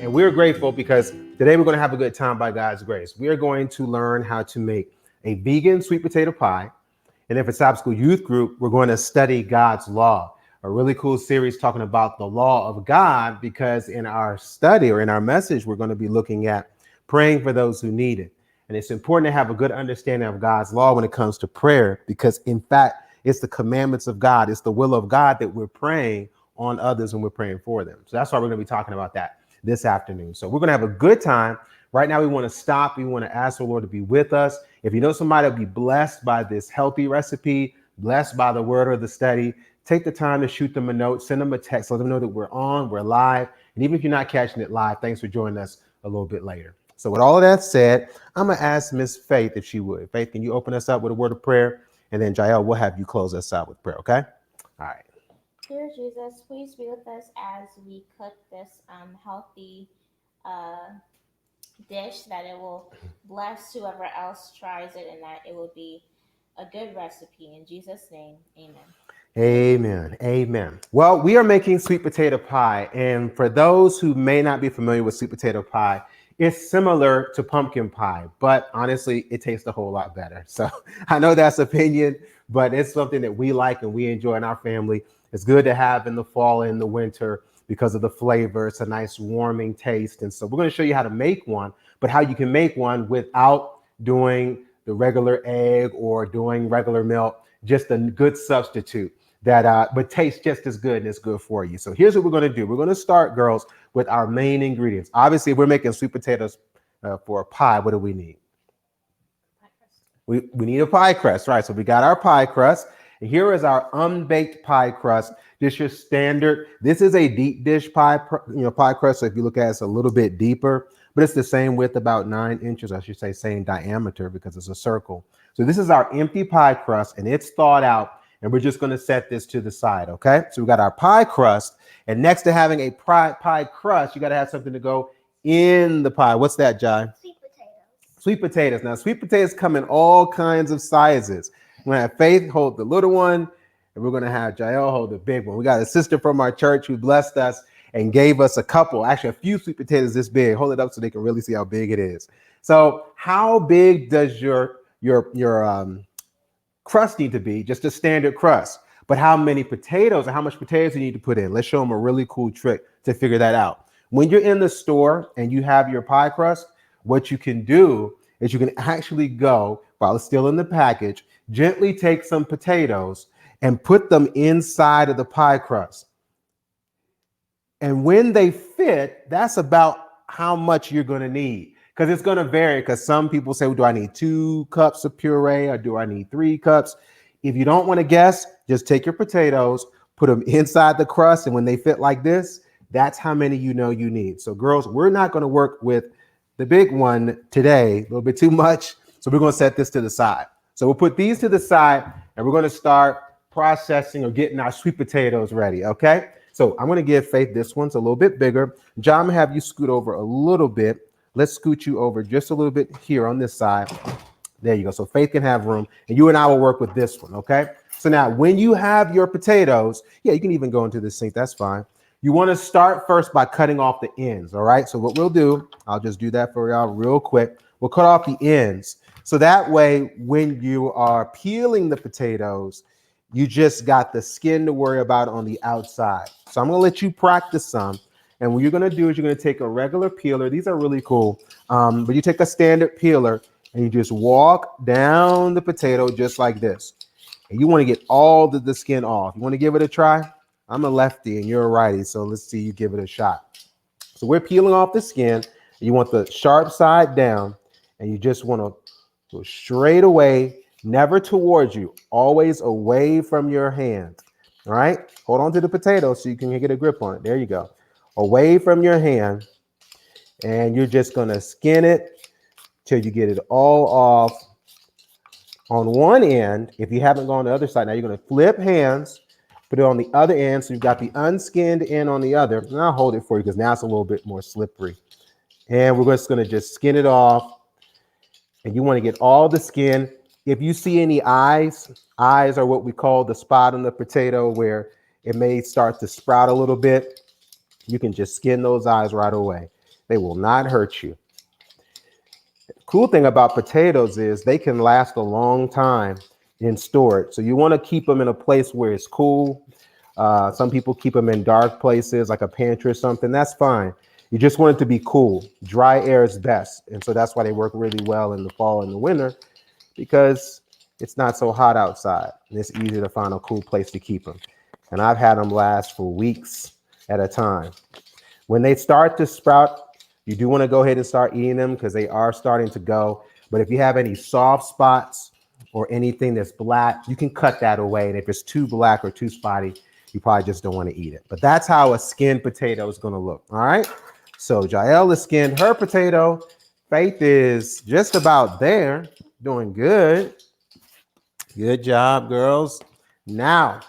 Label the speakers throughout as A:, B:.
A: And we're grateful because today we're going to have a good time by God's grace. We are going to learn how to make a vegan sweet potato pie. And if it's Sabbath School Youth Group, we're going to study God's law, a really cool series talking about the law of God, because in our study or in our message, we're going to be looking at praying for those who need it. And it's important to have a good understanding of God's law when it comes to prayer, because in fact, it's the commandments of God. It's the will of God that we're praying on others when we're praying for them. So that's why we're going to be talking about that this afternoon. So we're going to have a good time. Right now, we want to stop. We want to ask the Lord to be with us. If you know somebody will be blessed by this healthy recipe, blessed by the word or the study, take the time to shoot them a note, send them a text, let them know that we're on, we're live. And even if you're not catching it live, thanks for joining us a little bit later. So with all of that said, I'm going to ask Miss Faith if she would. Faith, can you open us up with a word of prayer? And then Jael, we'll have you close us out with prayer, okay? All right.
B: Dear Jesus, please be with us as we cook this healthy dish, that it will bless whoever else tries it and that it will be a good recipe. In Jesus' name, amen.
A: Amen. Amen. Well, we are making sweet potato pie. And for those who may not be familiar with sweet potato pie, it's similar to pumpkin pie, but honestly, it tastes a whole lot better. So I know that's opinion, but it's something that we like and we enjoy in our family. It's good to have in the fall and the winter because of the flavor. It's a nice warming taste. And so we're going to show you how to make one, but how you can make one without doing the regular egg or doing regular milk, just a good substitute that but tastes just as good and is good for you. So here's what we're going to do. We're going to start, girls, with our main ingredients. Obviously, if we're making sweet potatoes for a pie, what do we need? We need a pie crust, right? So we got our pie crust. And here is our unbaked pie crust. Just your standard. This is a deep dish pie crust. So if you look at it, it's a little bit deeper, but it's the same width, about 9 inches. I should say same diameter because it's a circle. So this is our empty pie crust, and it's thawed out. And we're just going to set this to the side, okay? So we got our pie crust, and next to having a pie crust, you got to have something to go in the pie. What's that, Jai?
B: Sweet potatoes.
A: Sweet potatoes. Now, sweet potatoes come in all kinds of sizes. We're going to have Faith hold the little one, and we're going to have Jael hold the big one. We got a sister from our church who blessed us and gave us a few sweet potatoes this big. Hold it up so they can really see how big it is. So how big does your crust need to be? Just a standard crust. But how many potatoes and how much potatoes you need to put in? Let's show them a really cool trick to figure that out. When you're in the store and you have your pie crust, what you can do is you can actually go, while it's still in the package, gently take some potatoes and put them inside of the pie crust. And when they fit, that's about how much you're going to need. Because it's going to vary, because some people say, well, do I need 2 cups of puree or do I need 3 cups? If you don't want to guess, just take your potatoes, put them inside the crust, and when they fit like this, that's how many you know you need. So girls, we're not going to work with the big one today, a little bit too much. So we're going to set this to the side. So we'll put these to the side, and we're going to start processing or getting our sweet potatoes ready, okay? So I'm going to give Faith this one's a little bit bigger. John, I'm going to have you scoot over a little bit. Let's scoot you over just a little bit here on this side. There you go. So Faith can have room, and you and I will work with this one, okay? So now when you have your potatoes, yeah, you can even go into the sink. That's fine. You want to start first by cutting off the ends, all right? So what we'll do, I'll just do that for y'all real quick. We'll cut off the ends. So that way, when you are peeling the potatoes, you just got the skin to worry about on the outside. So I'm going to let you practice some. And what you're going to do is you're going to take a regular peeler. These are really cool. But you take a standard peeler and you just walk down the potato just like this. And you want to get all the skin off. You want to give it a try? I'm a lefty and you're a righty. So let's see you give it a shot. So we're peeling off the skin. You want the sharp side down, and you just want to go straight away, never towards you, always away from your hand. All right. Hold on to the potato so you can get a grip on it. There you go. Away from your hand, and you're just going to skin it till you get it all off on one end. If you haven't gone to the other side, now you're going to flip hands, put it on the other end. So you've got the unskinned end on the other. And I'll hold it for you because now it's a little bit more slippery. And we're just going to just skin it off. And you want to get all the skin. If you see any eyes are what we call the spot on the potato where it may start to sprout a little bit. You can just skin those eyes right away. They will not hurt you. Cool thing about potatoes is they can last a long time in storage. So you want to keep them in a place where it's cool. Some people keep them in dark places like a pantry or something. That's fine. You just want it to be cool. Dry air is best. And so that's why they work really well in the fall and the winter, because it's not so hot outside. And it's easy to find a cool place to keep them. And I've had them last for weeks at a time. When they start to sprout, you do want to go ahead and start eating them because they are starting to go. But if you have any soft spots or anything that's black, you can cut that away. And if it's too black or too spotty, you probably just don't want to eat it. But that's how a skinned potato is going to look. All right. So Jael has skinned her potato. Faith is just about there, doing good. Good job, girls. Now,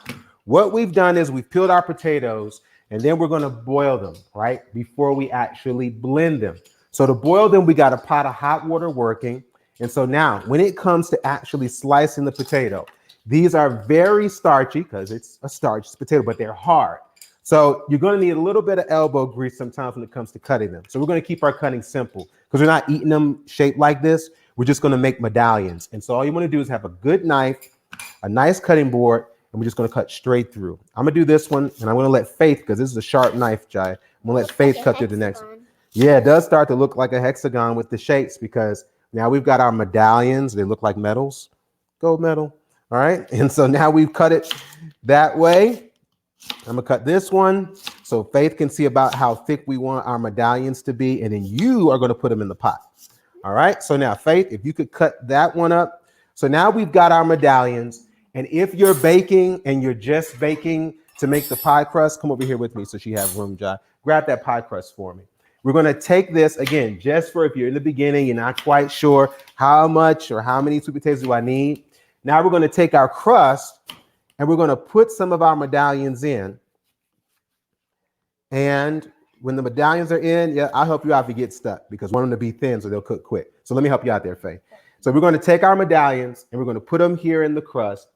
A: what we've done is we've peeled our potatoes and then we're going to boil them, right? Before we actually blend them. So to boil them, we got a pot of hot water working. And so now when it comes to actually slicing the potato, these are very starchy because it's a starchy potato, but they're hard. So you're going to need a little bit of elbow grease sometimes when it comes to cutting them. So we're going to keep our cutting simple because we're not eating them shaped like this. We're just going to make medallions. And so all you want to do is have a good knife, a nice cutting board, and we're just going to cut straight through. I'm going to do this one, and I'm going to let Faith, because this is a sharp knife, Jai. I'm going to let Faith cut through the next one. Yeah, it does start to look like a hexagon with the shapes because now we've got our medallions. They look like medals, gold medal. All right. And so now we've cut it that way. I'm going to cut this one so Faith can see about how thick we want our medallions to be. And then you are going to put them in the pot. All right. So now, Faith, if you could cut that one up. So now we've got our medallions. And if you're baking and you're just baking to make the pie crust, come over here with me so she has room, Jai. Grab that pie crust for me. We're going to take this, again, just for if you're in the beginning, you're not quite sure how much or how many sweet potatoes do I need. Now we're going to take our crust and we're going to put some of our medallions in. And when the medallions are in, yeah, I'll help you out if you get stuck because I want them to be thin so they'll cook quick. So let me help you out there, Faye. So we're going to take our medallions and we're going to put them here in the crust.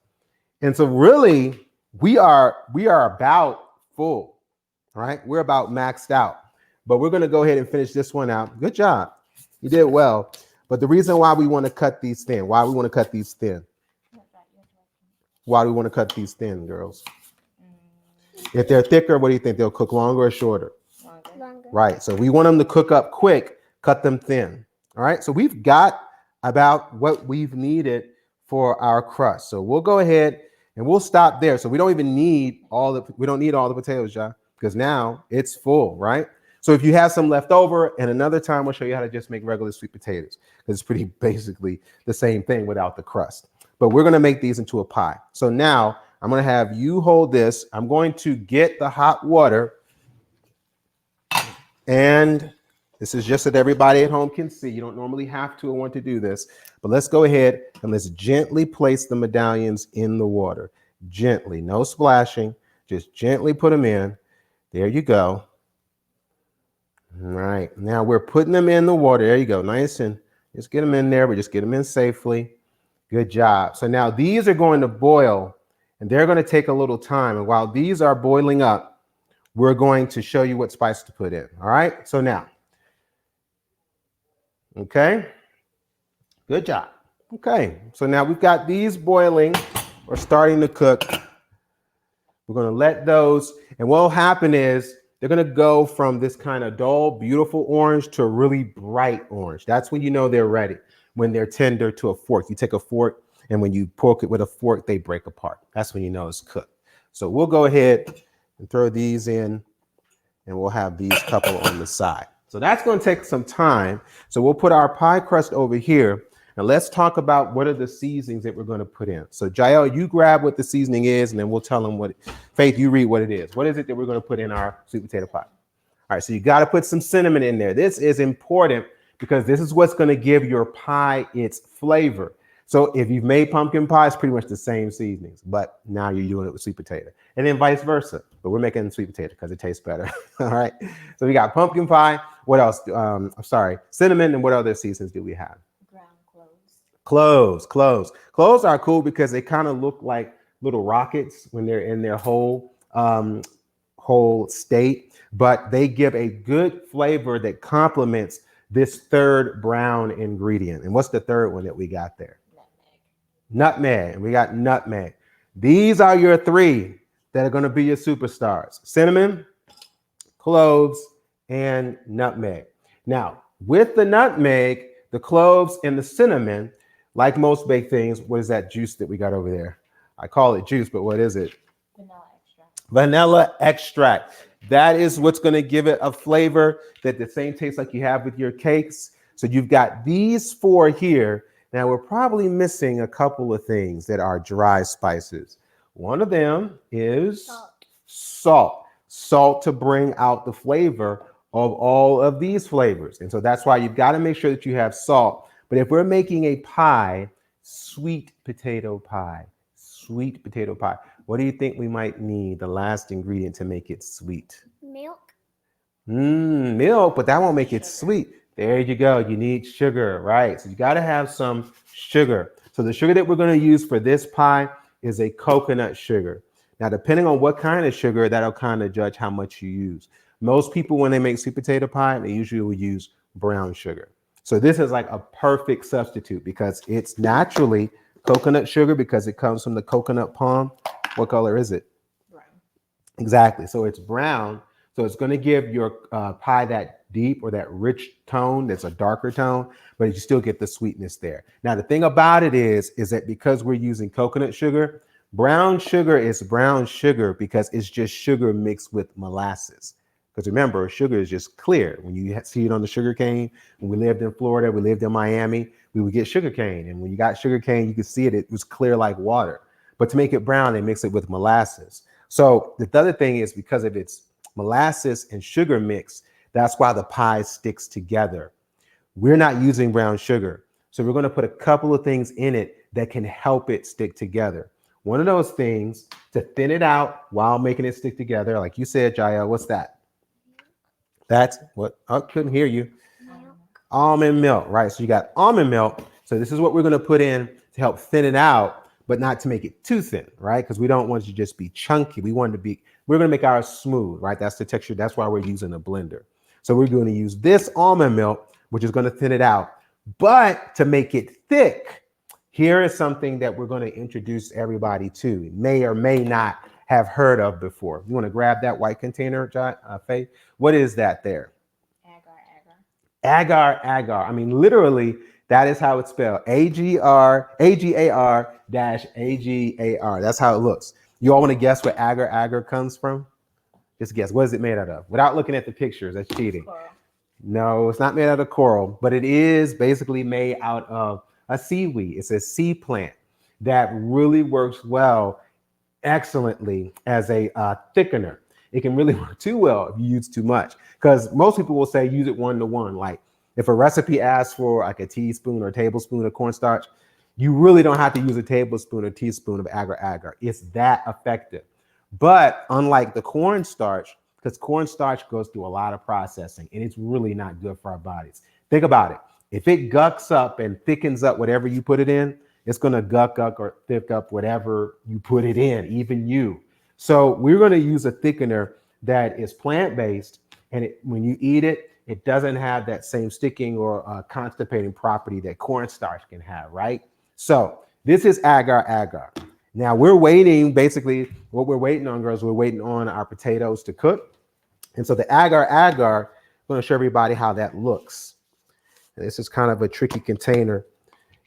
A: And so really, we are about full, right? We're about maxed out. But we're going to go ahead and finish this one out. Good job. You did well. But the reason why we want to cut these thin, why do we want to cut these thin, girls? If they're thicker, what do you think? They'll cook longer or shorter? Longer. Right. So we want them to cook up quick, cut them thin. All right. So we've got about what we've needed for our crust. So we'll go ahead and we'll stop there. So we don't need all the potatoes, John, because now it's full, right? So if you have some left over, and another time we'll show you how to just make regular sweet potatoes, because it's pretty basically the same thing without the crust. But we're going to make these into a pie. So now I'm going to have you hold this. I'm going to get the hot water. And this is just so that everybody at home can see. You don't normally have to or want to do this. But let's go ahead and let's gently place the medallions in the water. Gently, no splashing. Just gently put them in. There you go. All right, now we're putting them in the water. There you go, nice and just get them in there, but just get them in safely. Good job. So now these are going to boil and they're going to take a little time. And while these are boiling up, we're going to show you what spice to put in. All right, so now, okay, good job. Okay, so now we've got these boiling or starting to cook. We're going to let those, and what will happen is they're going to go from this kind of dull, beautiful orange to a really bright orange. That's when you know they're ready, when they're tender to a fork. You take a fork, and when you poke it with a fork, they break apart. That's when you know it's cooked. So we'll go ahead and throw these in, and we'll have these couple on the side. So that's going to take some time. So we'll put our pie crust over here, and let's talk about what are the seasonings that we're going to put in. So Jael, you grab what the seasoning is, and then we'll tell them what. Faith, you read what it is. What is it that we're going to put in our sweet potato pie? All right, so you got to put some cinnamon in there. This is important because this is what's going to give your pie its flavor. So if you've made pumpkin pie, it's pretty much the same seasonings, but now you're doing it with sweet potato, and then vice versa. But we're making sweet potato because it tastes better. All right. So we got pumpkin pie. What else? Cinnamon. And what other seasonings do we have? Cloves. Cloves are cool because they kind of look like little rockets when they're in their whole whole state, but they give a good flavor that complements this third brown ingredient. And what's the third one that we got there? Nutmeg. And we got nutmeg. These are your three that are going to be your superstars: cinnamon, cloves, and nutmeg. Now, with the nutmeg, the cloves, and the cinnamon, like most baked things, what is that juice that we got over there? I call it juice, but what is it?
B: Vanilla extract.
A: Vanilla extract. That is what's going to give it a flavor that the same taste like you have with your cakes. So you've got these four here. Now we're probably missing a couple of things that are dry spices. One of them is salt. Salt to bring out the flavor of all of these flavors. And so that's why you've got to make sure that you have salt. But if we're making a pie, sweet potato pie, what do you think we might need, the last ingredient to make it sweet?
C: Milk.
A: Milk, but that won't make it sweet. There you go. You need sugar, right? So you got to have some sugar. So the sugar that we're going to use for this pie is a coconut sugar. Now, depending on what kind of sugar, that'll kind of judge how much you use. Most people, when they make sweet potato pie, they usually will use brown sugar. So this is like a perfect substitute because it's naturally coconut sugar because it comes from the coconut palm. What color is it?
B: Brown.
A: Exactly. So it's brown. So it's going to give your pie that deep or that rich tone. That's a darker tone, but you still get the sweetness there. Now, the thing about it is that because we're using coconut sugar, brown sugar is brown sugar because it's just sugar mixed with molasses. Because remember, sugar is just clear. When you see it on the sugar cane, when we lived in Florida, we lived in Miami, we would get sugar cane. And when you got sugar cane, you could see it, it was clear like water. But to make it brown, they mix it with molasses. So the other thing is because of its molasses and sugar mix, that's why the pie sticks together. We're not using brown sugar. So we're going to put a couple of things in it that can help it stick together. One of those things to thin it out while making it stick together, like you said, Jael, what's that? That's what, I couldn't hear you.
C: Milk.
A: Almond milk, right? So you got almond milk. So this is what we're going to put in to help thin it out, but not to make it too thin, right? Because we don't want it to just be chunky. We're going to make ours smooth, right? That's the texture. That's why we're using a blender. So we're going to use this almond milk, which is going to thin it out. But to make it thick, here is something that we're going to introduce everybody to. May or may not have heard of before. You want to grab that white container, Faye? What is that there?
B: Agar-Agar.
A: Agar-Agar. I mean, literally, that is how it's spelled. Agar-Agar-. That's how it looks. You all want to guess where Agar-Agar comes from? Just guess. What is it made out of? Without looking at the pictures, that's cheating.
B: Coral.
A: No, it's not made out of coral, but it is basically made out of a seaweed. It's a sea plant that really works well, excellently as a thickener. It can really work too well if you use too much, because most people will say use it 1-to-1. Like if a recipe asks for like a teaspoon or a tablespoon of cornstarch, you really don't have to use a tablespoon or teaspoon of agar-agar. It's that effective. But unlike the cornstarch, because cornstarch goes through a lot of processing and it's really not good for our bodies. Think about it. If it gucks up and thickens up whatever you put it in, it's going to guck up or thick up whatever you put it in, even you. So we're going to use a thickener that is plant-based, and when you eat it, it doesn't have that same sticking or constipating property that cornstarch can have, right? So this is agar-agar. Now we're waiting, basically what we're waiting on, girls, we're waiting on our potatoes to cook. And so the agar-agar, I'm going to show everybody how that looks. This is kind of a tricky container.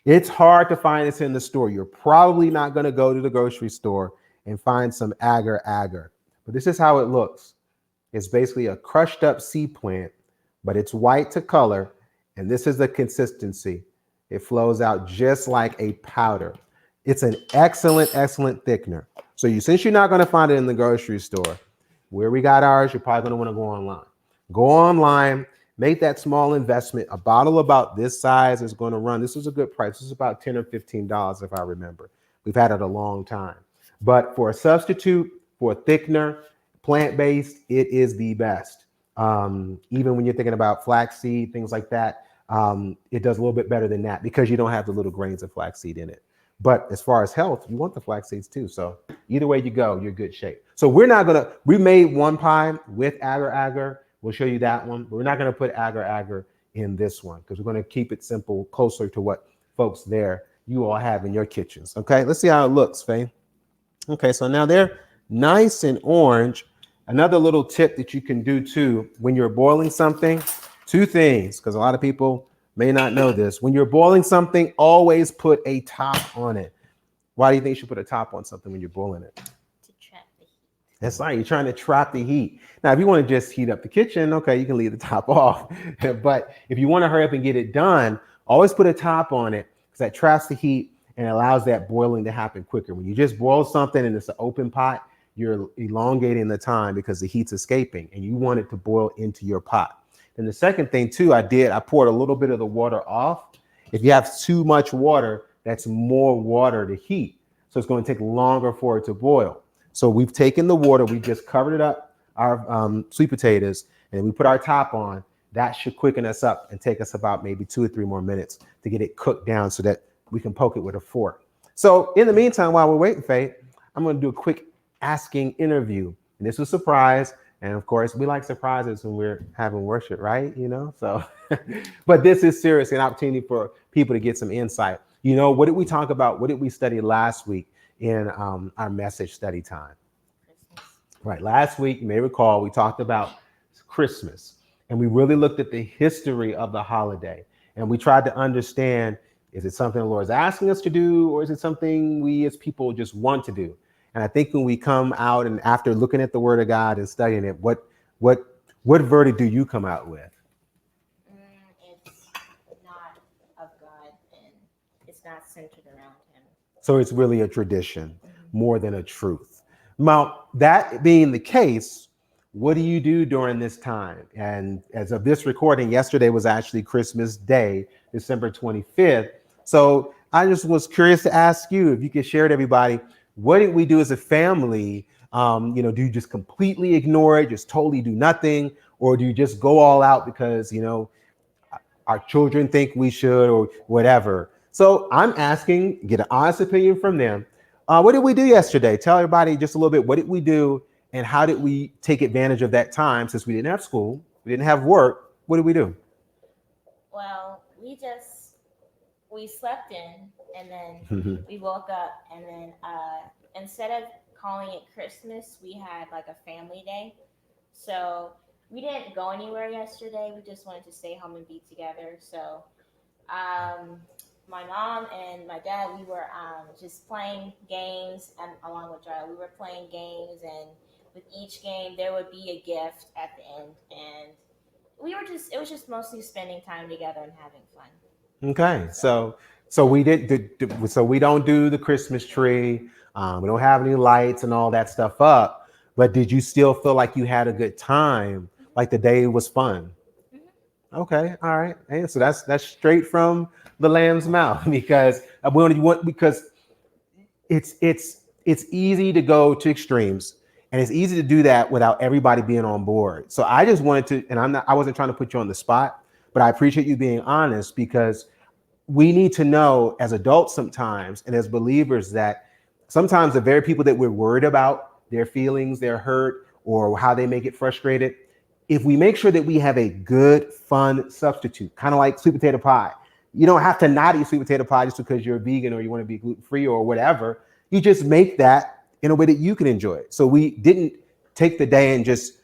A: It's hard to find this in the store. You're probably not going to go to the grocery store and find some agar-agar. But this is how it looks. It's basically a crushed up sea plant, but it's white to color. And this is the consistency. It flows out just like a powder. It's an excellent, excellent thickener. So since you're not going to find it in the grocery store, where we got ours, you're probably going to want to go online. Go online, make that small investment. A bottle about this size is going to run. This is a good price. This is about $10 or $15 if I remember. We've had it a long time. But for a substitute, for a thickener, plant-based, it is the best. Even when you're thinking about flaxseed, things like that, it does a little bit better than that because you don't have the little grains of flaxseed in it. But as far as health, you want the flax seeds too. So either way you go, you're in good shape. So we're not gonna, we made one pie with agar-agar. We'll show you that one, but we're not gonna put agar-agar in this one because we're gonna keep it simple, closer to what folks there you all have in your kitchens. Okay, let's see how it looks, Faye. Okay, so now they're nice and orange. Another little tip that you can do too, when you're boiling something, two things, because a lot of people may not know this. When you're boiling something, always put a top on it. Why do you think you should put a top on something when you're boiling it?
B: To trap the heat.
A: That's right, you're trying to trap the heat. Now, if you want to just heat up the kitchen, okay, you can leave the top off. But if you want to hurry up and get it done, always put a top on it because that traps the heat and allows that boiling to happen quicker. When you just boil something and it's an open pot, you're elongating the time because the heat's escaping and you want it to boil into your pot. And the second thing too, I poured a little bit of the water off. If you have too much water, that's more water to heat. So it's going to take longer for it to boil. So we've taken the water, we just covered it up, our sweet potatoes, and we put our top on. That should quicken us up and take us about maybe 2 or 3 more minutes to get it cooked down so that we can poke it with a fork. So in the meantime, while we're waiting, Faye, I'm going to do a quick asking interview. And this was a surprise. And of course, we like surprises when we're having worship, right? You know, so, but this is seriously an opportunity for people to get some insight. You know, what did we talk about? What did we study last week in our message study time?
B: Christmas.
A: Right. Last week, you may recall, we talked about Christmas and we really looked at the history of the holiday. And we tried to understand, is it something the Lord is asking us to do, or is it something we as people just want to do? And I think when we come out and after looking at the Word of God and studying it, what verdict do you come out with?
B: It's not of God and it's not centered around Him.
A: So it's really a tradition more than a truth. Now, that being the case, what do you do during this time? And as of this recording, yesterday was actually Christmas Day, December 25th. So I just was curious to ask you if you could share with everybody, what did we do as a family? You know, do you just completely ignore it, just totally do nothing? Or do you just go all out because, you know, our children think we should or whatever? So I'm asking, get an honest opinion from them. What did we do yesterday? Tell everybody just a little bit, what did we do and how did we take advantage of that time since we didn't have school, we didn't have work? What did we do?
B: Well, we slept in and then we woke up and then instead of calling it Christmas, we had like a family day. So we didn't go anywhere yesterday. We just wanted to stay home and be together. So my mom and my dad, we were just playing games, and along with Joel, we were playing games, and with each game there would be a gift at the end, and it was just mostly spending time together and having fun.
A: Okay, so we don't do the Christmas tree. We don't have any lights and all that stuff up. But did you still feel like you had a good time? Like the day was fun? Okay, all right. And so that's straight from the lamb's mouth because it's easy to go to extremes and it's easy to do that without everybody being on board. So I just wanted to, and I wasn't trying to put you on the spot, but I appreciate you being honest because we need to know as adults sometimes and as believers that sometimes the very people that we're worried about, their feelings, their hurt, or how they may get frustrated, if we make sure that we have a good, fun substitute, kind of like sweet potato pie. You don't have to not eat sweet potato pie just because you're a vegan or you want to be gluten-free or whatever. You just make that in a way that you can enjoy it. So we didn't take the day and just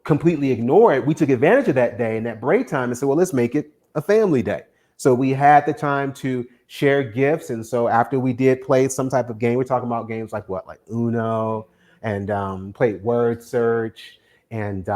A: completely ignore it. We took advantage of that day and that break time and said, well, let's make it a family day. So we had the time to share gifts. And so after we did play some type of game, we're talking about games like what? Like Uno and played word search and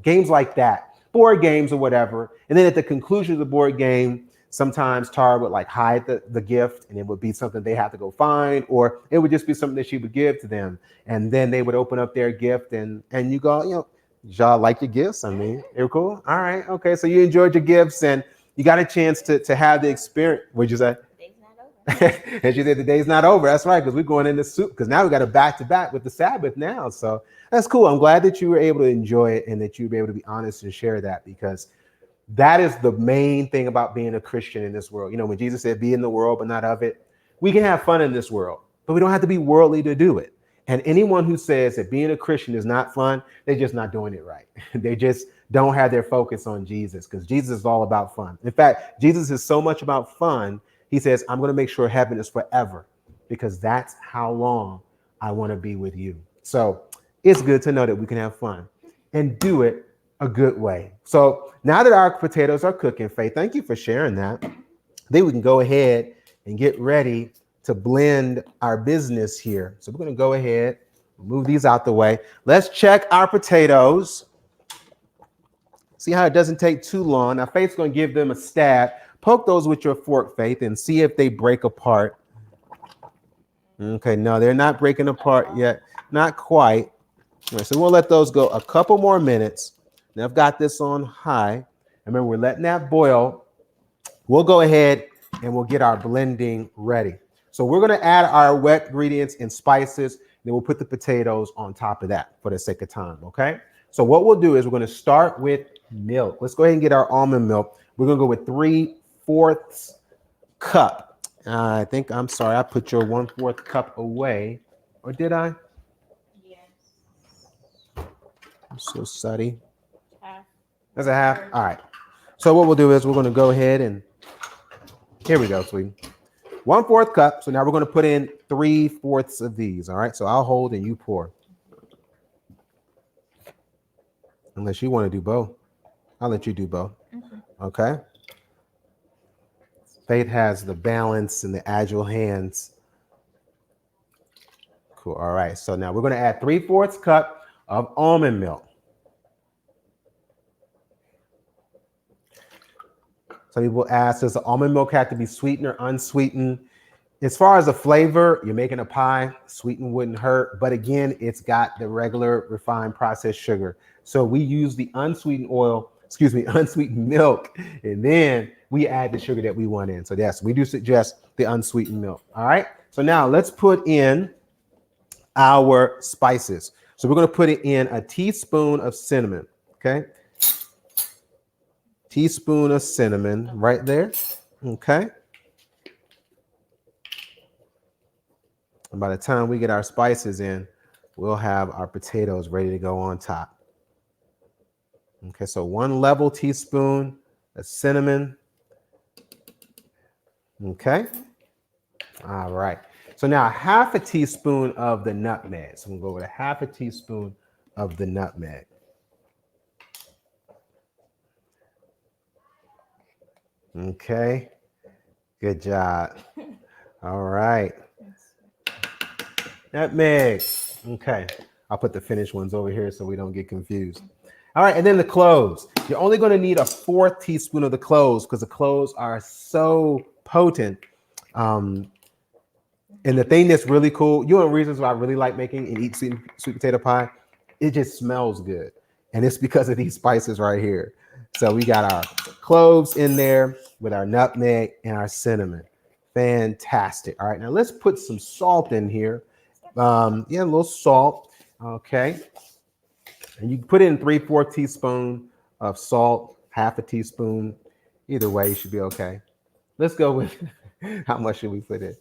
A: games like that, board games or whatever. And then at the conclusion of the board game, sometimes Tara would like hide the gift and it would be something they have to go find, or it would just be something that she would give to them. And then they would open up their gift and you go, you know, y'all like your gifts? I mean, they're cool. All right. Okay. So you enjoyed your gifts and you got a chance to have the experience. What'd you say?
B: The day's not over.
A: And she said the day's not over. That's right, because we're going into soup because now we got a back-to-back with the Sabbath now. So that's cool. I'm glad that you were able to enjoy it and that you were able to be honest and share that, because that is the main thing about being a Christian in this world. You know, when Jesus said, be in the world, but not of it, we can have fun in this world, but we don't have to be worldly to do it. And anyone who says that being a Christian is not fun, they're just not doing it right. They just don't have their focus on Jesus, because Jesus is all about fun. In fact, Jesus is so much about fun. He says, I'm going to make sure heaven is forever, because that's how long I want to be with you. So it's good to know that we can have fun and do it a good way. So now that our potatoes are cooking, Faith, thank you for sharing that. Then we can go ahead and get ready to blend our business here. So we're going to go ahead, move these out the way. Let's check our potatoes. See how it doesn't take too long. Now, Faith's going to give them a stab. Poke those with your fork, Faith, and see if they break apart. Okay, no, they're not breaking apart yet. Not quite. All right, so we'll let those go a couple more minutes. Now I've got this on high. Remember, we're letting that boil. We'll go ahead and we'll get our blending ready. So we're going to add our wet ingredients and spices. Then we'll put the potatoes on top of that for the sake of time, okay? So what we'll do is we're going to start with milk. Let's go ahead and get our almond milk. We're going to go with 3/4 cup. I put your 1/4 cup away. Or did I?
B: Yes.
A: I'm so sorry.
B: Half.
A: That's a half? All right. So what we'll do is we're going to go ahead and, here we go, sweetie. 1/4 cup. So now we're going to put in 3/4 of these. All right. So I'll hold and you pour. Unless you want to do both. I'll let you do both. Okay. Faith has the balance and the agile hands. Cool. All right. So now we're going to add 3/4 cup of almond milk. Some people ask, does the almond milk have to be sweetened or unsweetened? As far as the flavor, you're making a pie, sweetened wouldn't hurt. But again, it's got the regular refined processed sugar. So we use the unsweetened milk, and then we add the sugar that we want in. So yes, we do suggest the unsweetened milk. All right. So now let's put in our spices. So we're going to put it in a teaspoon of cinnamon. Okay. Teaspoon of cinnamon right there. Okay. And by the time we get our spices in, we'll have our potatoes ready to go on top. Okay, so 1 level teaspoon of cinnamon. Okay. All right. So now 1/2 teaspoon of the nutmeg. So we'll go with 1/2 teaspoon of the nutmeg. Okay. Good job. All right. Nutmeg. Okay. I'll put the finished ones over here so we don't get confused. All right. And then the cloves. You're only going to need 1/4 teaspoon of the cloves because the cloves are so potent. And the thing that's really cool, one of the reasons why I really like making and eat sweet potato pie, it just smells good. And it's because of these spices right here. So we got our cloves in there with our nutmeg and our cinnamon. Fantastic. All right, now let's put some salt in here. A little salt. Okay. And you put in 3/4 teaspoon of salt, 1/2 teaspoon. Either way, you should be okay. Let's go with how much should we put in?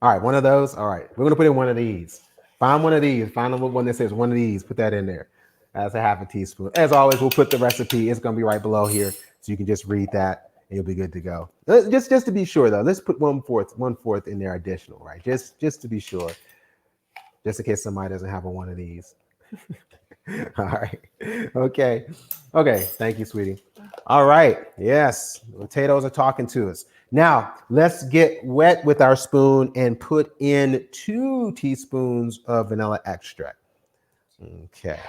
A: All right, one of those. All right, we're going to put in one of these. Find one of these. Find the one that says one of these. Put that in there. That's 1/2 teaspoon. As always, we'll put the recipe. It's going to be right below here, so you can just read that and you'll be good to go. Just to be sure, though, let's put 1/4 in there additional, right? Just to be sure, just in case somebody doesn't have one of these. All right. Okay. Thank you, sweetie. All right. Yes, potatoes are talking to us. Now, let's get wet with our spoon and put in 2 teaspoons of vanilla extract. Okay.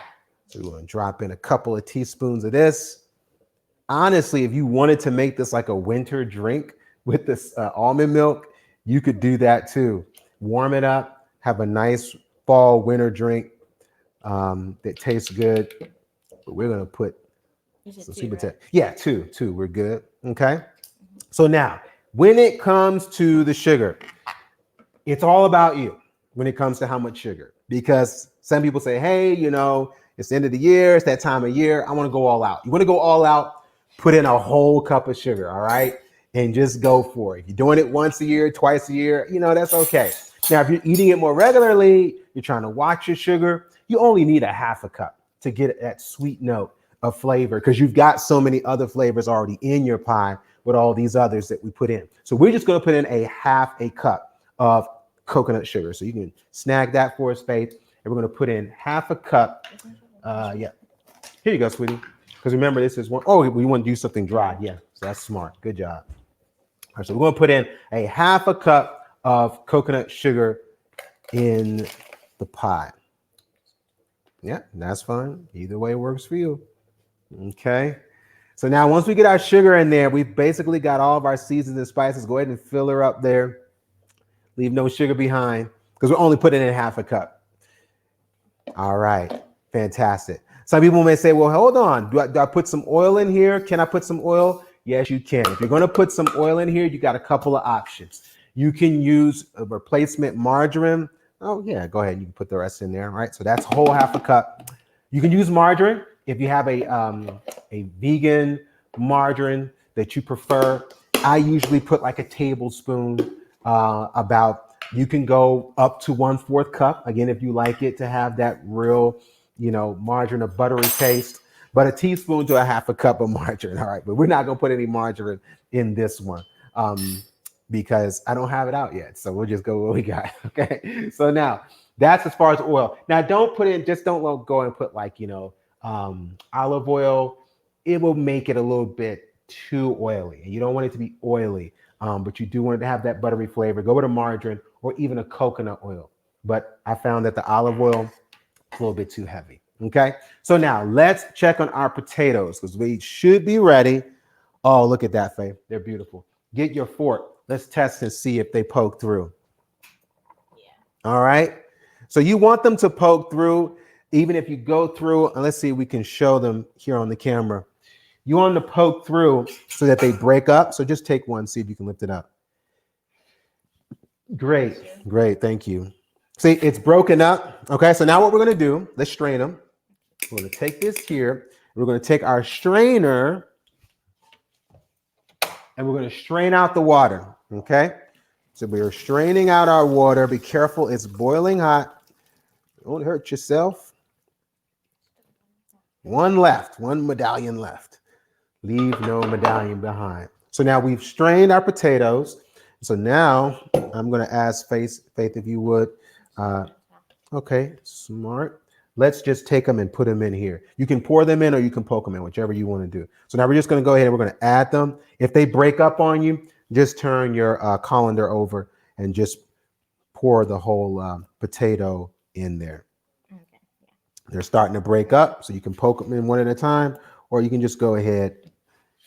A: So we're going to drop in a couple of teaspoons of this. Honestly, if you wanted to make this like a winter drink with this almond milk, you could do that too. Warm it up, have a nice fall winter drink that tastes good. But we're going to put some sweet potato. Right? Yeah, 2. We're good. Okay. So now, when it comes to the sugar, it's all about you when it comes to how much sugar. Because some people say, hey, it's the end of the year. It's that time of year. I want to go all out. You want to go all out, put in a whole cup of sugar, all right? And just go for it. If you're doing it once a year, twice a year, that's okay. Now, if you're eating it more regularly, you're trying to watch your sugar, you only need a half a cup to get that sweet note of flavor because you've got so many other flavors already in your pie with all these others that we put in. So we're just going to put in a half a cup of coconut sugar. So you can snag that for us, Faith. And we're going to put in half a cup. Yeah. Here you go, sweetie. Because remember, this is one. Oh, we want to do something dry. Yeah. So that's smart. Good job. All right, so we're going to put in a half a cup of coconut sugar in the pie. Yeah, that's fine. Either way works for you. Okay. So now once we get our sugar in there, we've basically got all of our seasons and spices. Go ahead and fill her up there. Leave no sugar behind because we're only putting in half a cup. All right. Fantastic. Some people may say, well, hold on. Do I put some oil in here? Can I put some oil? Yes, you can. If you're going to put some oil in here, you got a couple of options. You can use a replacement margarine. Oh, yeah, go ahead. You can put the rest in there. All right. So that's a whole half a cup. You can use margarine if you have a vegan margarine that you prefer. I usually put like a tablespoon you can go up to 1/4 cup. Again, if you like it to have that real, margarine or buttery taste, but a teaspoon to a half a cup of margarine. All right. But we're not going to put any margarine in this one because I don't have it out yet. So we'll just go what we got. Okay. So now that's as far as oil. Now don't go and put like, olive oil. It will make it a little bit too oily and you don't want it to be oily. But you do want it to have that buttery flavor. Go with a margarine or even a coconut oil. But I found that the olive oil is a little bit too heavy. Okay. So now let's check on our potatoes because we should be ready. Oh, look at that, Faye. They're beautiful. Get your fork. Let's test and see if they poke through. Yeah. All right. So you want them to poke through, even if you go through, and let's see if we can show them here on the camera. You want them to poke through so that they break up. So just take one, see if you can lift it up. Great. Thank you. See, it's broken up. Okay, so now what we're going to do, let's strain them. We're going to take this here. We're going to take our strainer and we're going to strain out the water. Okay, so we're straining out our water. Be careful, it's boiling hot. Don't hurt yourself. One medallion left. Leave no medallion behind. So now we've strained our potatoes. So now I'm going to ask Faith, if you would. Okay, smart. Let's just take them and put them in here. You can pour them in or you can poke them in, whichever you want to do. So now we're just going to go ahead and we're going to add them. If they break up on you, just turn your colander over and just pour the whole potato in there. Okay. Yeah. They're starting to break up, so you can poke them in one at a time, or you can just go ahead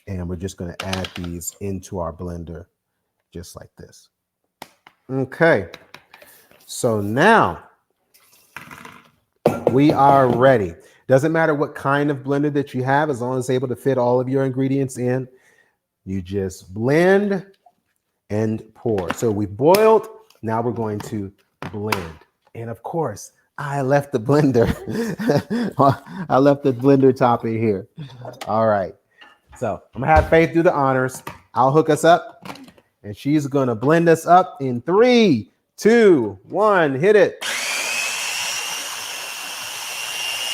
A: and we're just going to add these into our blender just like this. Okay. So now we are ready. Doesn't matter what kind of blender that you have, as long as it's able to fit all of your ingredients in. You just blend and pour. So we boiled. Now we're going to blend. And of course, I left the blender. I left the blender top in here. All right. So I'm going to have Faith do the honors. I'll hook us up. And she's going to blend us up in 3, 2, 1. Hit it.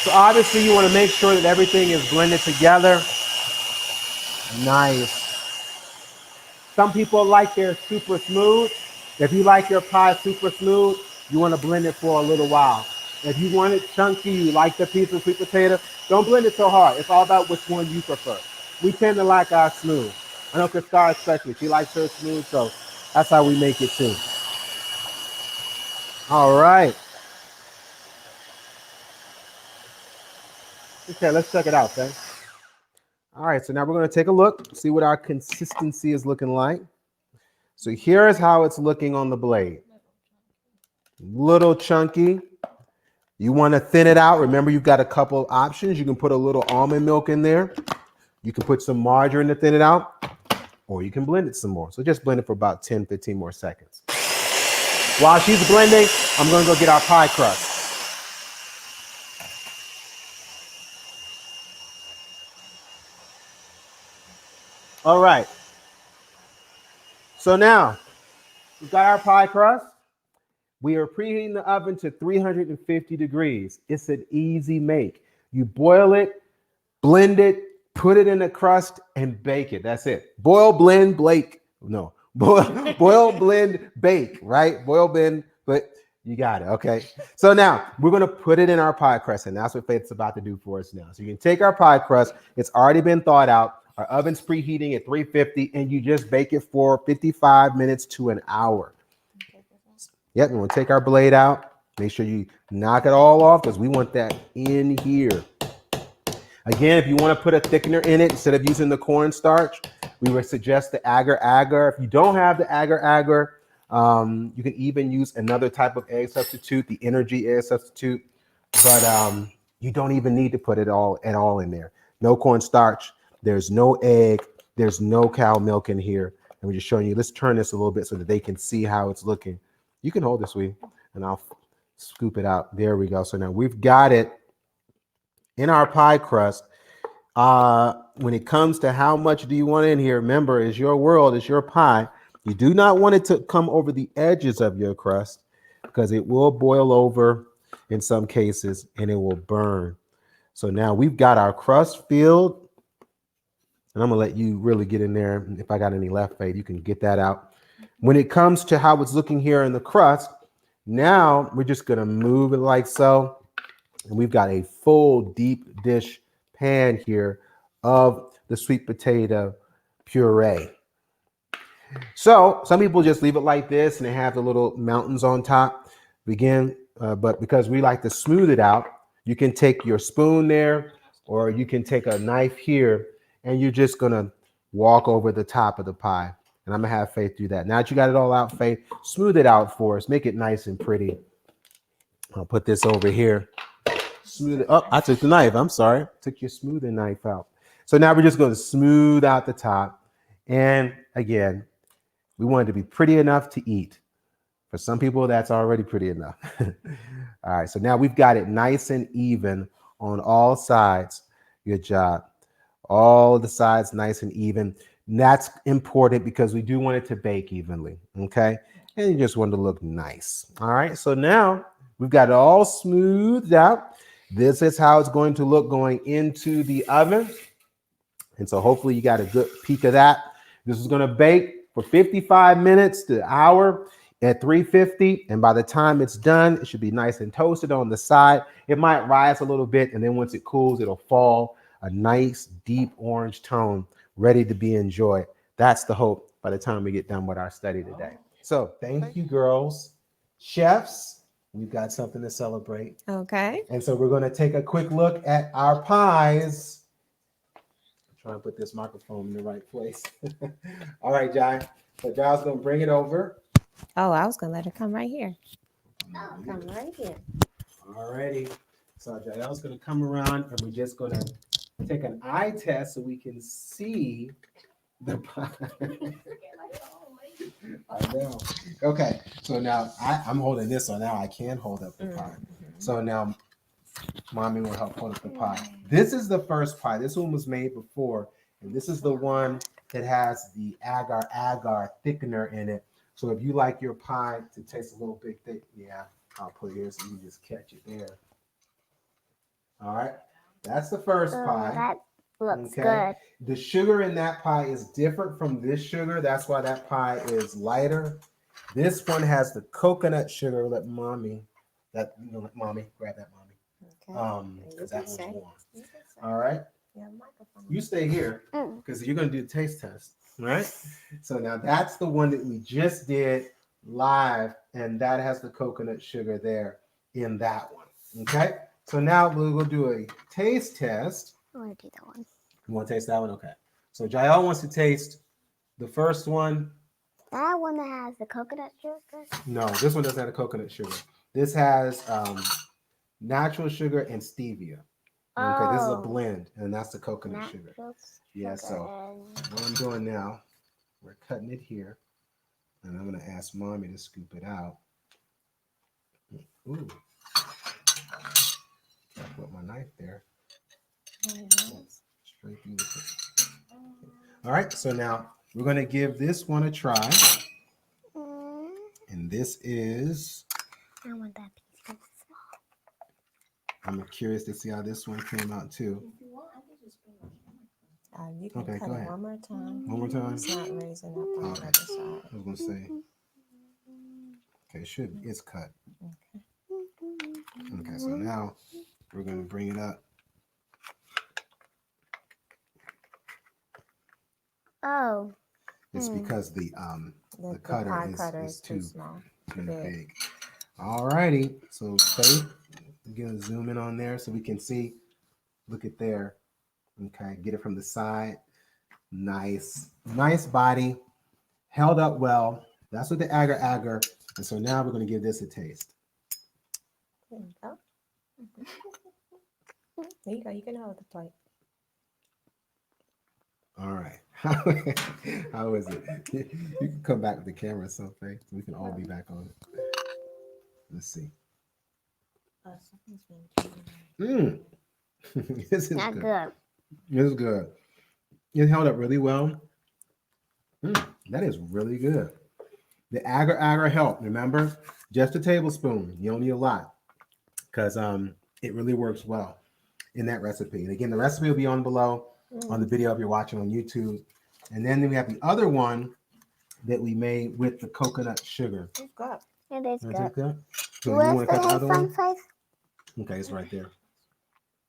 A: So obviously you want to make sure that everything is blended together. Nice. Some people like their super smooth. If you like your pie super smooth, you want to blend it for a little while. If you want it chunky, you like the piece of sweet potato, don't blend it so hard. It's all about which one you prefer. We tend to like our smooth. I know Christar especially, she likes her smooth, so that's how we make it too. All right. Okay, let's check it out, okay? All right, so now we're going to take a look, see what our consistency is looking like. So here is how it's looking on the blade. Little chunky. You want to thin it out. Remember, you've got a couple options. You can put a little almond milk in there. You can put some margarine to thin it out, or you can blend it some more. So just blend it for about 10, 15 more seconds. While she's blending, I'm going to go get our pie crust. All right. So now we've got our pie crust. We are preheating the oven to 350 degrees. It's an easy make. You boil it, blend it, put it in a crust, and bake it. That's it. Boil, blend, bake. No, boil, blend, bake, right? Boil, blend, but you got it, okay? So now we're gonna put it in our pie crust, and that's what Faith's about to do for us now. So you can take our pie crust, it's already been thawed out, our oven's preheating at 350, and you just bake it for 55 minutes to an hour. Yep, we're gonna take our blade out. Make sure you knock it all off because we want that in here. Again, if you want to put a thickener in it instead of using the cornstarch, we would suggest the Agar-Agar. If you don't have the Agar-Agar, you can even use another type of egg substitute, the energy egg substitute, but you don't even need to put it all at all in there. No cornstarch, there's no egg, there's no cow milk in here. And we're just showing you, let's turn this a little bit so that they can see how it's looking. You can hold this, sweetie, and I'll scoop it out. There we go. So now we've got it in our pie crust. When it comes to how much do you want in here, remember, it's your world, it's your pie. You do not want it to come over the edges of your crust because it will boil over in some cases and it will burn. So now we've got our crust filled, and I'm gonna let you really get in there. If I got any left, Faith, you can get that out. When it comes to how it's looking here in the crust, now we're just gonna move it like so. And we've got a full deep dish pan here of the sweet potato puree. So some people just leave it like this and they have the little mountains on top. But because we like to smooth it out, you can take your spoon there or you can take a knife here and you're just gonna walk over the top of the pie. And I'm gonna have Faith do that. Now that you got it all out, Faith, smooth it out for us. Make it nice and pretty. I'll put this over here. Smooth it. Oh, I took the knife. I'm sorry. Took your smoothing knife out. So now we're just going to smooth out the top. And again, we want it to be pretty enough to eat. For some people, that's already pretty enough. All right. So now we've got it nice and even on all sides. Good job. All the sides nice and even. And that's important because we do want it to bake evenly. Okay. And you just want it to look nice. All right. So now we've got it all smoothed out. This is how it's going to look going into the oven. And so hopefully you got a good peek of that. This is going to bake for 55 minutes to an hour at 350. And by the time it's done, it should be nice and toasted on the side. It might rise a little bit. And then once it cools, it'll fall a nice deep orange tone ready to be enjoyed. That's the hope by the time we get done with our study today. So thank you, girls. Chefs. We've got something to celebrate.
C: Okay.
A: And so we're going to take a quick look at our pies. I'm trying to put this microphone in the right place. All right, Jai. So Jai's going to bring it over.
C: Oh, I was going to let her come right here.
B: Come right here.
A: All righty. So Jael's going to come around and we're just going to take an eye test so we can see the pie. I know. Okay, so now I'm holding this, so now I can hold up the pie. So now Mommy will help hold up the pie. This is the first pie. This one was made before, and this is the one that has the Agar-Agar thickener in it. So if you like your pie to taste a little bit thick, yeah, I'll put it here so you just catch it there. All right, that's the first pie.
D: That looks good.
A: The sugar in that pie is different from this sugar. That's why that pie is lighter. This one has the coconut sugar. Let mommy grab that, mommy.
C: Okay.
A: Because that one's warm. All right. You stay here because you're gonna do the taste test. All right. So now that's the one that we just did live, and that has the coconut sugar there in that one. Okay. So now we'll do a taste test.
D: I want to do that one.
A: You want to taste that one? Okay. So Jael wants to taste the first one.
D: That one that has the coconut sugar?
A: No, this one doesn't have the coconut sugar. This has natural sugar and stevia. Okay, this is a blend, and that's the coconut sugar. Yeah, so what I'm doing now, we're cutting it here, and I'm going to ask Mommy to scoop it out. Ooh. I put my knife there. Straight through the All right, so now we're going to give this one a try. And this is
D: I want that piece 'cause it's small.
A: I'm curious to see how this one came out too.
B: If you want, I can just bring my camera.
C: You can
A: Okay,
C: cut
A: go
C: it
A: ahead.
C: one more time.
A: One more time.
C: It's not raising up on the
A: Okay.
C: other side.
A: I was gonna say. Okay, it's cut.
C: Okay.
A: Okay, so now we're gonna bring it up.
D: Oh.
A: It's because the cutter
C: pie
A: is,
C: cutter
A: is
C: is too small.
A: too
C: big.
A: big. All righty. So Faith, I'm gonna zoom in on there so we can see. Look at there. Okay, get it from the side. Nice body, held up well. That's with the agar-agar. And so now we're gonna give this a taste.
C: There you go. There you go. You can hold the plate.
A: All right. How is it? You can come back with the camera or something. We can all be back on it. Let's see.
B: Something's being
A: This is
D: Not good.
A: It's good. It held up really well. That is really good. The agar-agar helped. Remember, just a tablespoon. You don't need a lot because it really works well in that recipe. And again, the recipe will be on below on the video if you're watching on YouTube. And then we have the other one that we made with the coconut sugar.
C: It's good.
D: It is
A: Is
D: good.
A: it good? So you
D: Where's
A: want to cut the
D: the
A: other
D: fun
A: one?
D: face?
A: Okay, it's right there.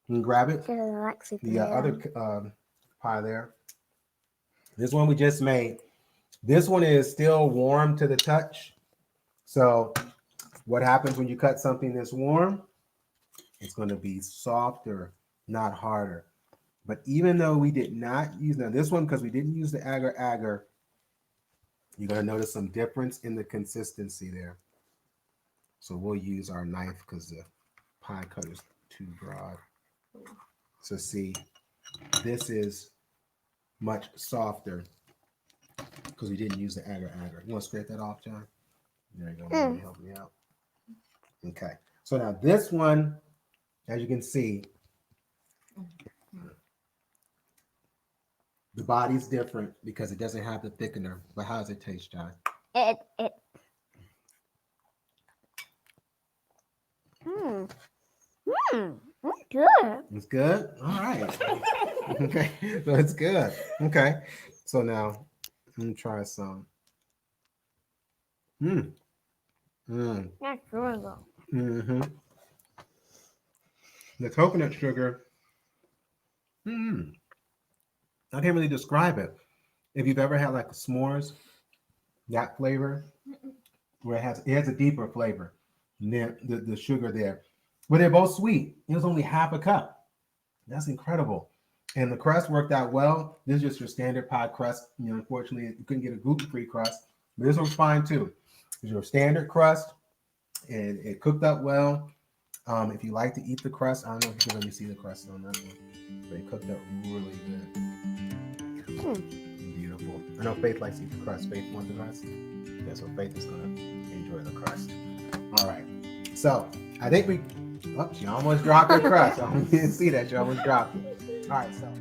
A: You can grab it. The other pie there. This one we just made. This one is still warm to the touch. So what happens when you cut something that's warm? It's going to be softer, not harder. But even though we did not use, now this one, because we didn't use the agar-agar, you're going to notice some difference in the consistency there. So we'll use our knife because the pie cutter is too broad. So see, this is much softer because we didn't use the agar-agar. You want to scrape that off, John? There you go. Help me out. Okay. So now this one, as you can see, the body's different because it doesn't have the thickener. But how does it taste, John?
D: It's good.
A: It's good? All right. Okay. So it's good. Okay. So now, let me try some.
D: That's really good.
A: The coconut sugar. I can't really describe it. If you've ever had like a s'mores, that flavor, where it has a deeper flavor than the sugar there. But they're both sweet. It was only half a cup. That's incredible. And the crust worked out well. This is just your standard pie crust. You know, unfortunately, you couldn't get a gluten-free crust, but this one's fine too. It's your standard crust, and it cooked up well. If you like to eat the crust, I don't know if you can really see the crust on that one, but it cooked up really good. Beautiful. I know Faith likes to eat the crust. Faith wants the crust. Yeah, so Faith is going to enjoy the crust. All right. So I think she almost dropped her crust. I didn't see that. She almost dropped it. All right. So.